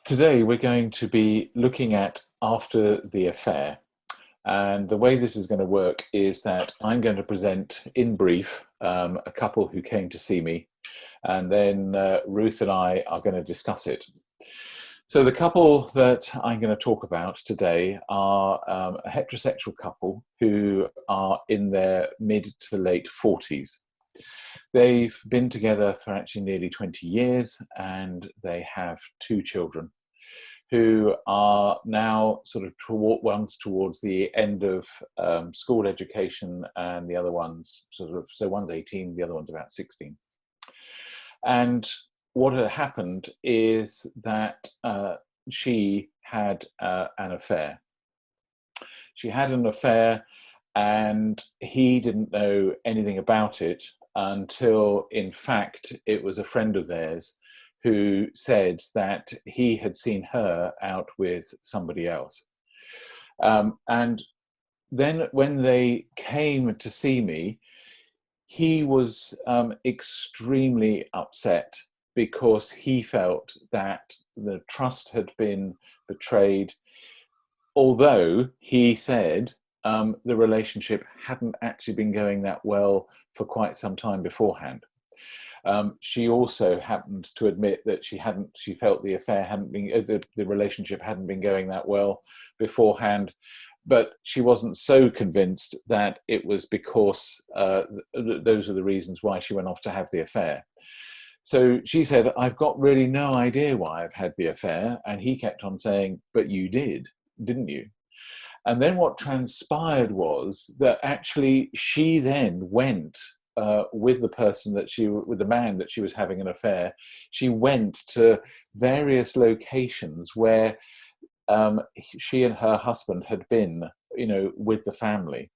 Today, we're going to be looking at after the affair. And the way this is going to work is that I'm going to present in brief a couple who came to see me, and then Ruth and I are going to discuss it. So the couple that I'm going to talk about today are a heterosexual couple who are in their mid to late 40s. They've been together for actually nearly 20 years, and they have two children who are now sort of one's towards the end of school education, and the other one's so one's 18, the other one's about 16. And what had happened is that she had an affair. She had an affair, and he didn't know anything about it until, in fact, it was a friend of theirs who said that he had seen her out with somebody else. And then when they came to see me, he was extremely upset because he felt that the trust had been betrayed, although he said the relationship hadn't actually been going that well for quite some time beforehand. She also happened to admit that she felt the affair hadn't been, the relationship hadn't been going that well beforehand, but she wasn't so convinced that it was because those are the reasons why she went off to have the affair. So she said, "I've got really no idea why I've had the affair." And he kept on saying, "But you did, didn't you?" And then what transpired was that actually she then went with the man that she was having an affair. She went to various locations where she and her husband had been, with the family.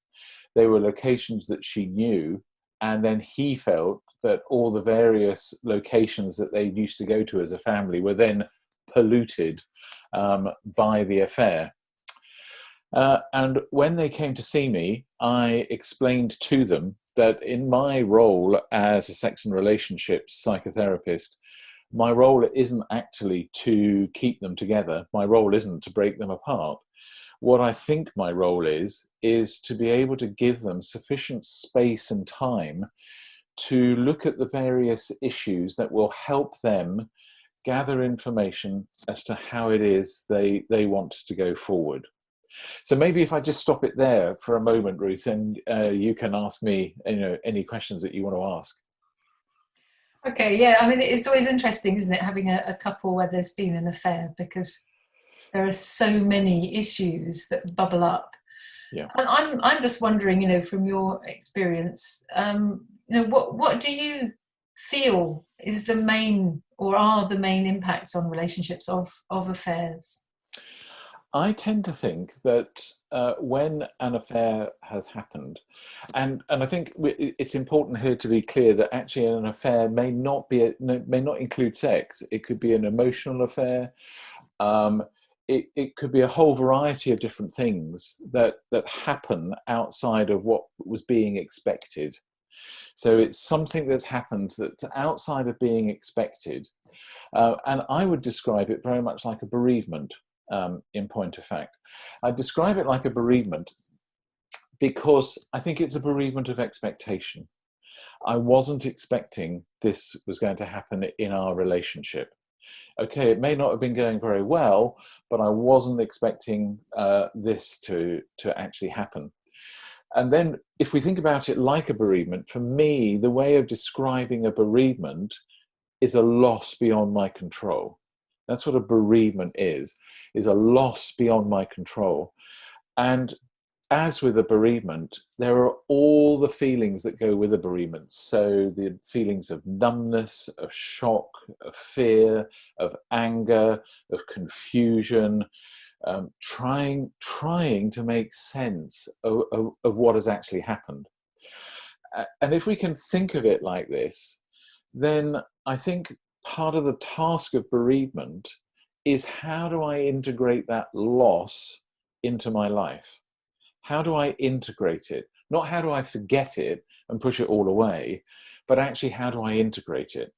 They were locations that she knew, and then he felt that all the various locations that they used to go to as a family were then polluted by the affair. And when they came to see me, I explained to them that in my role as a sex and relationships psychotherapist, my role isn't actually to keep them together. My role isn't to break them apart. What I think my role is to be able to give them sufficient space and time to look at the various issues that will help them gather information as to how it is they want to go forward. So maybe if I just stop it there for a moment, Ruth, and you can ask me, any questions that you want to ask. Okay, yeah. I mean, it's always interesting, isn't it, having a couple where there's been an affair, because there are so many issues that bubble up. Yeah. And I'm just wondering, from your experience, what do you feel is the main, or are the main impacts on relationships of affairs? I tend to think that when an affair has happened, and I think it's important here to be clear that actually an affair may not include sex. It could be an emotional affair. It could be a whole variety of different things that happen outside of what was being expected. So it's something that's happened that's outside of being expected, and I would describe it very much like a bereavement. In point of fact, I describe it like a bereavement because I think it's a bereavement of expectation. I wasn't expecting this was going to happen in our relationship. Okay, it may not have been going very well, but I wasn't expecting this to actually happen. And then if we think about it like a bereavement, for me, the way of describing a bereavement is a loss beyond my control. That's what a bereavement is a loss beyond my control. And as with a bereavement, there are all the feelings that go with a bereavement. So the feelings of numbness, of shock, of fear, of anger, of confusion, trying to make sense of what has actually happened. And if we can think of it like this, then I think part of the task of bereavement is, how do I integrate that loss into my life? How do I integrate it? Not how do I forget it and push it all away, but actually how do I integrate it?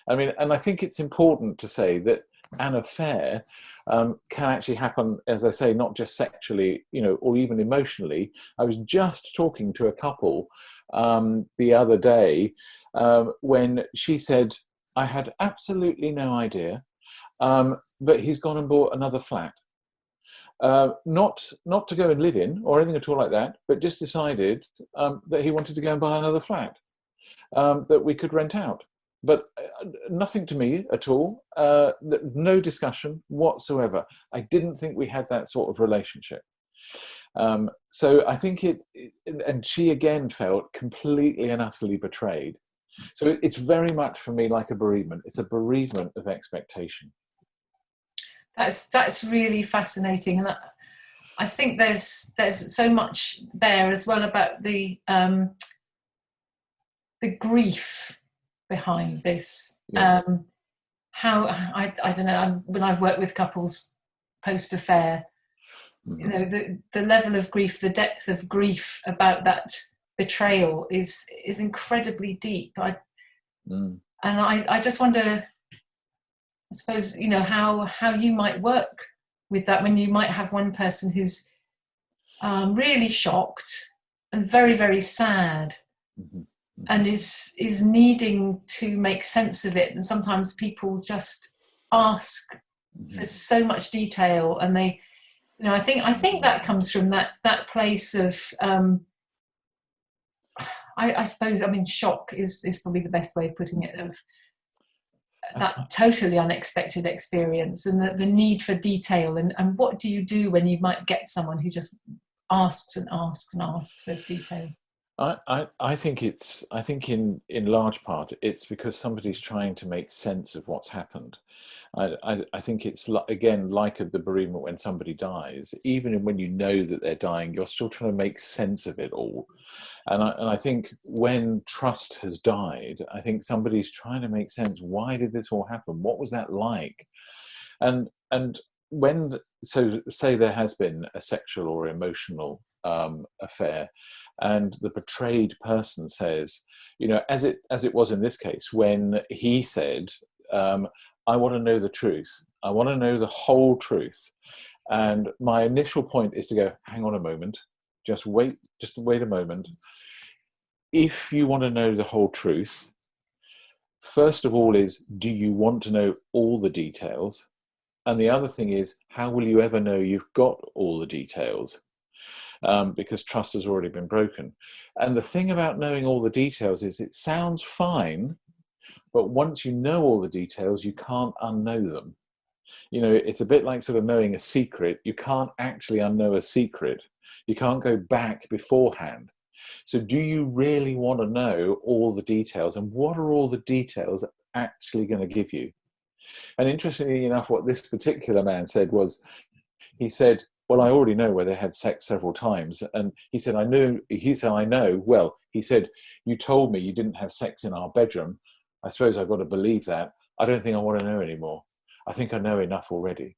I mean, and I think it's important to say that an affair can actually happen, as I say, not just sexually, or even emotionally. I was just talking to a couple the other day when she said, I had absolutely no idea, but he's gone and bought another flat. Not to go and live in or anything at all like that, but just decided that he wanted to go and buy another flat that we could rent out. But nothing to me at all, no discussion whatsoever. I didn't think we had that sort of relationship. So I think and she again felt completely and utterly betrayed. So it's very much for me like a bereavement. It's a bereavement of expectation. That's really fascinating, and I think there's so much there as well about the grief behind this. Yes. How I don't know, when I've worked with couples post affair, Mm-hmm. the level of grief, the depth of grief about that betrayal is incredibly deep. And I just wonder, I suppose, how you might work with that when you might have one person who's really shocked and very, very sad, Mm-hmm. and is needing to make sense of it. And sometimes people just ask for Mm-hmm. so much detail, and they, I think that comes from that place of I suppose, I mean, shock is probably the best way of putting it, of that totally unexpected experience, and the need for detail. And what do you do when you might get someone who just asks and asks and asks for detail? I think in large part it's because somebody's trying to make sense of what's happened. I think it's again like the bereavement when somebody dies. Even when you know that they're dying, you're still trying to make sense of it all. And I think when trust has died, I think somebody's trying to make sense. Why did this all happen? What was that like? And when, so say there has been a sexual or emotional affair, and the betrayed person says, as it was in this case, when he said, I want to know the truth. I want to know the whole truth. And my initial point is to go, hang on a moment, just wait a moment. If you want to know the whole truth, first of all is, do you want to know all the details? And the other thing is, how will you ever know you've got all the details? Because trust has already been broken. And the thing about knowing all the details is it sounds fine, but once you know all the details, you can't unknow them. It's a bit like sort of knowing a secret. You can't actually unknow a secret. You can't go back beforehand. So do you really want to know all the details? And what are all the details actually going to give you? And interestingly enough, what this particular man said was, he said, well, I already know where they had sex several times. And he said, I know. Well, he said, you told me you didn't have sex in our bedroom. I suppose I've got to believe that. I don't think I want to know anymore. I think I know enough already.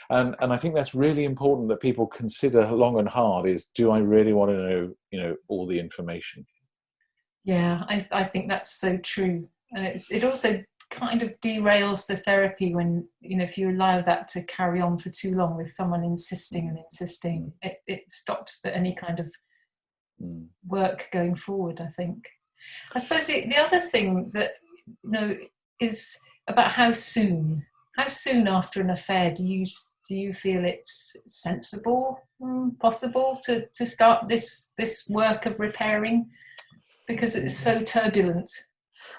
And I think that's really important that people consider long and hard is, do I really want to know, all the information? Yeah, I think that's so true. And it also kind of derails the therapy when, if you allow that to carry on for too long with someone insisting and insisting, it stops any kind of work going forward, I think. I suppose the other thing that, is about how soon after an affair do you feel it's sensible, possible to start this work of repairing, because it's so turbulent?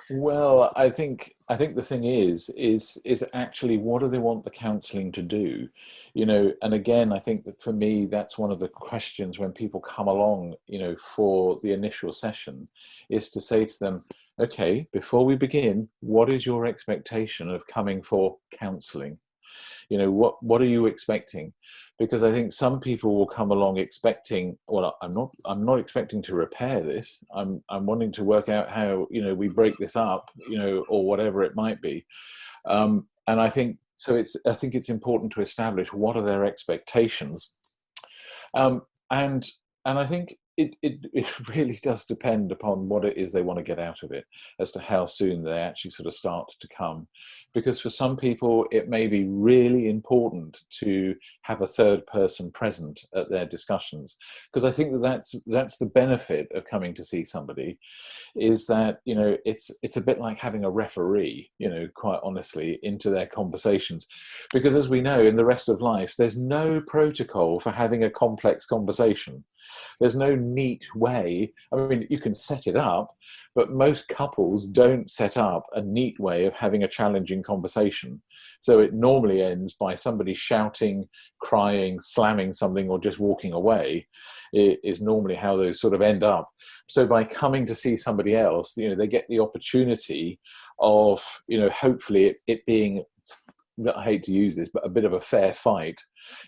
Well, I think the thing is actually, what do they want the counselling to do? And again, I think that for me, that's one of the questions when people come along, for the initial session, is to say to them, okay, before we begin, what is your expectation of coming for counselling? What are you expecting? Because I think some people will come along expecting, well, I'm not expecting to repair this. I'm wanting to work out how, we break this up, or whatever it might be. And I think so. I think it's important to establish what are their expectations. And I think it really does depend upon what it is they want to get out of it, as to how soon they actually sort of start to come. Because for some people, it may be really important to have a third person present at their discussions. Because I think that that's the benefit of coming to see somebody, is that, you know, it's a bit like having a referee, you know, quite honestly, into their conversations. Because as we know, in the rest of life, there's no protocol for having a complex conversation. There's no neat way. I mean, you can set it up, but most couples don't set up a neat way of having a challenging conversation. So it normally ends by somebody shouting, crying, slamming something, or just walking away. It is normally how those sort of end up. So by coming to see somebody else, you know, they get the opportunity of, you know, hopefully it being, I hate to use this, but a bit of a fair fight,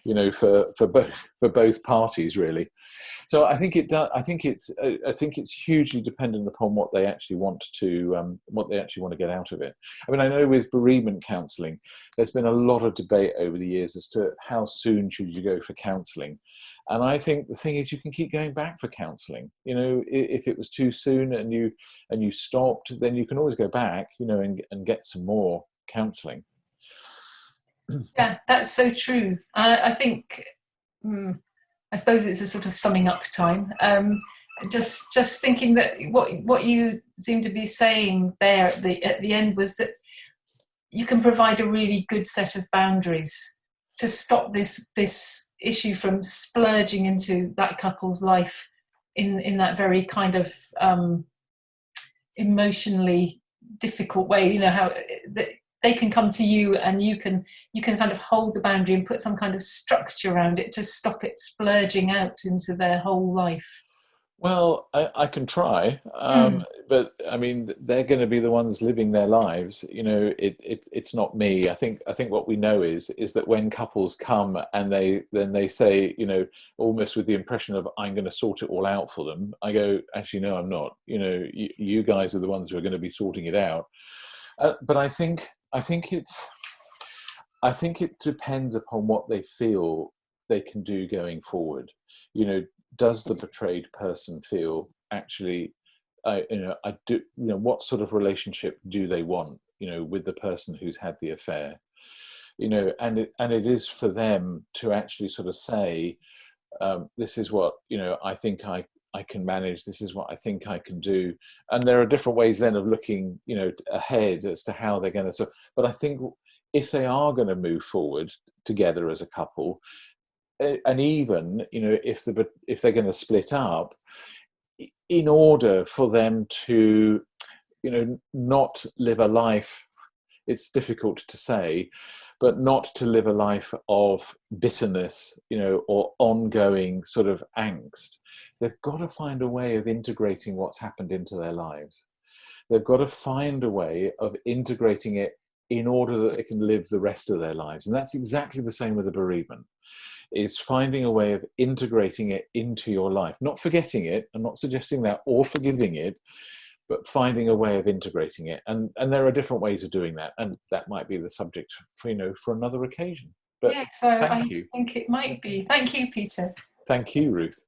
you know, for both parties, really. So I think it does. I think it's hugely dependent upon what they actually want to get out of it. I mean, I know with bereavement counselling, there's been a lot of debate over the years as to how soon should you go for counselling, and I think the thing is you can keep going back for counselling. You know, if it was too soon and you stopped, then you can always go back, you know, and get some more counselling. Yeah, that's so true. I think, I suppose it's a sort of summing up time. Just thinking that what you seem to be saying there at the end was that you can provide a really good set of boundaries to stop this issue from splurging into that couple's life in that very kind of emotionally difficult way. You know how they can come to you, and you can kind of hold the boundary and put some kind of structure around it to stop it splurging out into their whole life. Well, I can try, Mm. but I mean, they're going to be the ones living their lives. You know, it's not me. I think what we know is that when couples come and they say, you know, almost with the impression of I'm going to sort it all out for them, I go, actually, no, I'm not. You know, you guys are the ones who are going to be sorting it out. But I think it depends upon what they feel they can do going forward. You know, does the betrayed person feel actually, I do, you know, what sort of relationship do they want, you know, with the person who's had the affair? You know, and it is for them to actually sort of say, this is what, you know, I can manage. This is what I think I can do. And there are different ways then of looking, you know, ahead as to how they're going to. So, but I think if they are going to move forward together as a couple, and even, you know, if they're going to split up, in order for them to, you know, not live a life, it's difficult to say, but not to live a life of bitterness, you know, or ongoing sort of angst. They've got to find a way of integrating what's happened into their lives. They've got to find a way of integrating it in order that they can live the rest of their lives. And that's exactly the same with the bereavement, is finding a way of integrating it into your life, not forgetting it. I'm not suggesting that, or forgiving it, but finding a way of integrating it. And there are different ways of doing that. And that might be the subject for, you know, for another occasion. But Yeah, so thank I you. think it might be. Thank you, Peter. Thank you, Ruth.